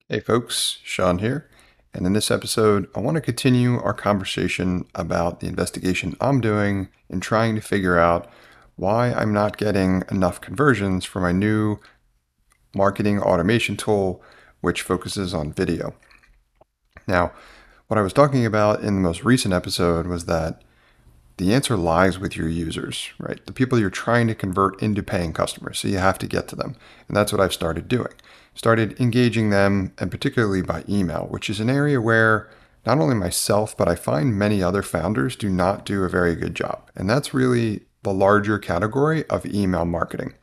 Hey folks, Sean here. And in this episode, I want to continue our conversation about the investigation I'm doing in trying to figure out why I'm not getting enough conversions for my new marketing automation tool, which focuses on video. Now, what I was talking about in the most recent episode was that the answer lies with your users, right? The people you're trying to convert into paying customers. So you have to get to them. And that's what I've started doing. Started engaging them, and particularly by email, which is an area where not only myself, but I find many other founders do not do a very good job. And that's really the larger category of email marketing.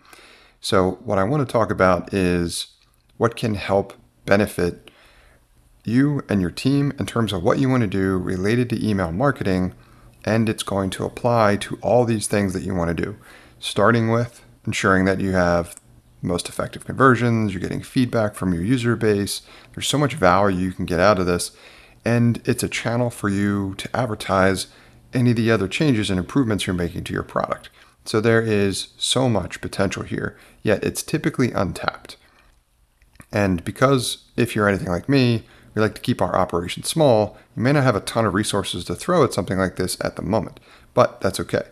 So what I want to talk about is what can help benefit you and your team in terms of what you want to do related to email marketing, and it's going to apply to all these things that you want to do, starting with ensuring that you have most effective conversions, you're getting feedback from your user base. There's so much value you can get out of this, and it's a channel for you to advertise any of the other changes and improvements you're making to your product. So there is so much potential here, yet it's typically untapped. And because if you're anything like me, we like to keep our operations small, you may not have a ton of resources to throw at something like this at the moment, but that's okay.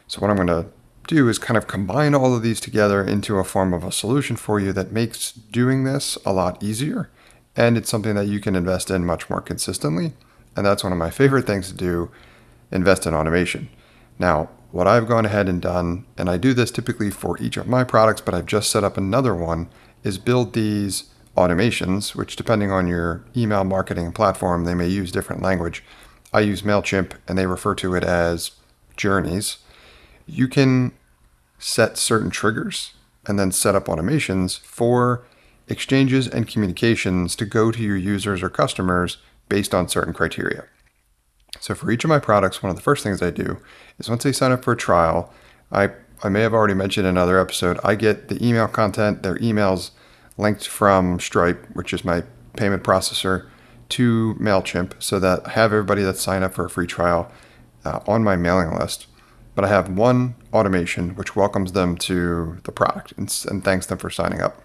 So what I'm going to do is kind of combine all of these together into a form of a solution for you that makes doing this a lot easier, and it's something that you can invest in much more consistently. And that's one of my favorite things to do, invest in automation. Now, what I've gone ahead and done, and I do this typically for each of my products, but I've just set up another one, is build these automations, which depending on your email marketing platform, they may use different language. I use MailChimp and they refer to it as journeys. You can set certain triggers and then set up automations for exchanges and communications to go to your users or customers based on certain criteria. So for each of my products, one of the first things I do is once they sign up for a trial, I may have already mentioned in another episode, I get the email content, their emails linked from Stripe, which is my payment processor, to MailChimp so that I have everybody that's signed up for a free trial on my mailing list. But I have one automation which welcomes them to the product and thanks them for signing up.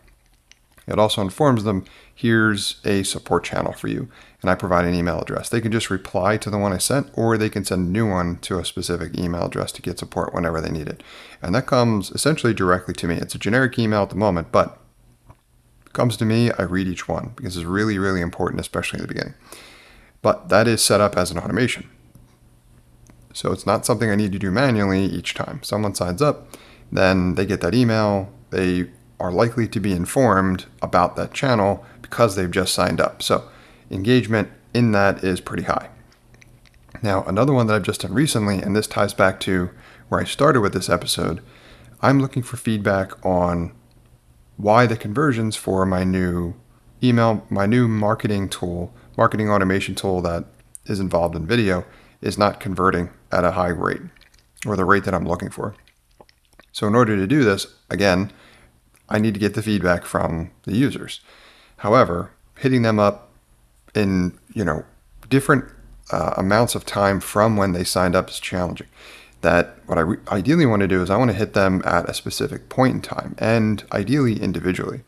It also informs them, here's a support channel for you, and I provide an email address. They can just reply to the one I sent, or they can send a new one to a specific email address to get support whenever they need it. And that comes essentially directly to me. It's a generic email at the moment, but comes to me, I read each one because it's really, really important, especially in the beginning. But that is set up as an automation. So it's not something I need to do manually each time. Someone signs up, then they get that email. They are likely to be informed about that channel because they've just signed up. So engagement in that is pretty high. Now, another one that I've just done recently, and this ties back to where I started with this episode, I'm looking for feedback on why the conversions for my new marketing tool, marketing automation tool that is involved in video, is not converting at a high rate or the rate that I'm looking for. So in order to do this, again, I need to get the feedback from the users. However, hitting them up in different amounts of time from when they signed up is challenging. That what I ideally want to do is I want to hit them at a specific point in time, and ideally individually.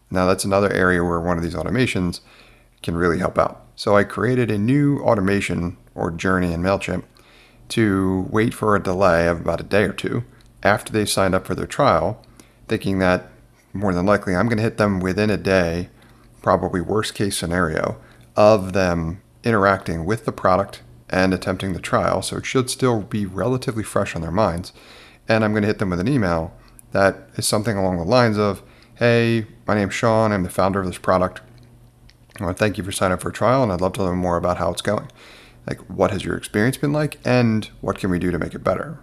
Now that's another area where one of these automations can really help out. So I created a new automation or journey in MailChimp to wait for a delay of about a day or two after they signed up for their trial, thinking that more than likely I'm going to hit them within a day, probably worst case scenario, of them interacting with the product and attempting the trial, so it should still be relatively fresh on their minds. And I'm going to hit them with an email that is something along the lines of, hey, my name's Sean, I'm the founder of this product. I want to thank you for signing up for a trial, and I'd love to learn more about how it's going. Like, what has your experience been like, and what can we do to make it better?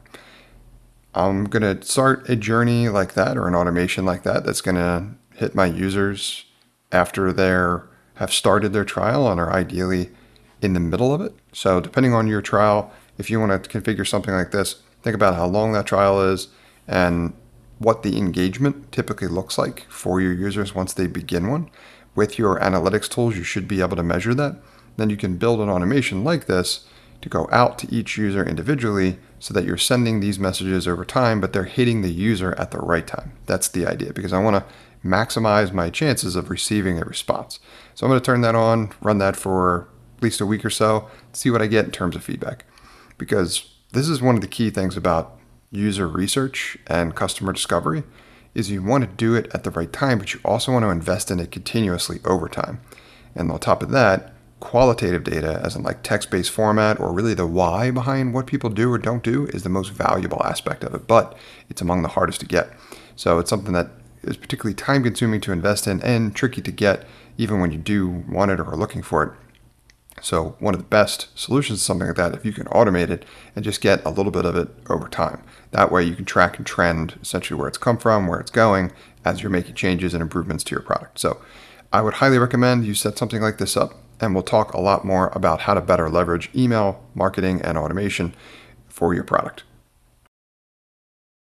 I'm going to start a journey like that, or an automation like that, that's going to hit my users after they have started their trial and are ideally in the middle of it. So depending on your trial, if you want to configure something like this, think about how long that trial is and what the engagement typically looks like for your users once they begin one. With your analytics tools, you should be able to measure that. Then you can build an automation like this to go out to each user individually so that you're sending these messages over time, but they're hitting the user at the right time. That's the idea, because I want to maximize my chances of receiving a response. So I'm going to turn that on, run that for at least a week or so, see what I get in terms of feedback. Because this is one of the key things about user research and customer discovery is you want to do it at the right time, but you also want to invest in it continuously over time. And on top of that, qualitative data, as in like text-based format or really the why behind what people do or don't do, is the most valuable aspect of it, but it's among the hardest to get. So it's something that is particularly time-consuming to invest in and tricky to get even when you do want it or are looking for it. So one of the best solutions to something like that, if you can automate it and just get a little bit of it over time. That way you can track and trend essentially where it's come from, where it's going, as you're making changes and improvements to your product. So I would highly recommend you set something like this up, and we'll talk a lot more about how to better leverage email marketing and automation for your product.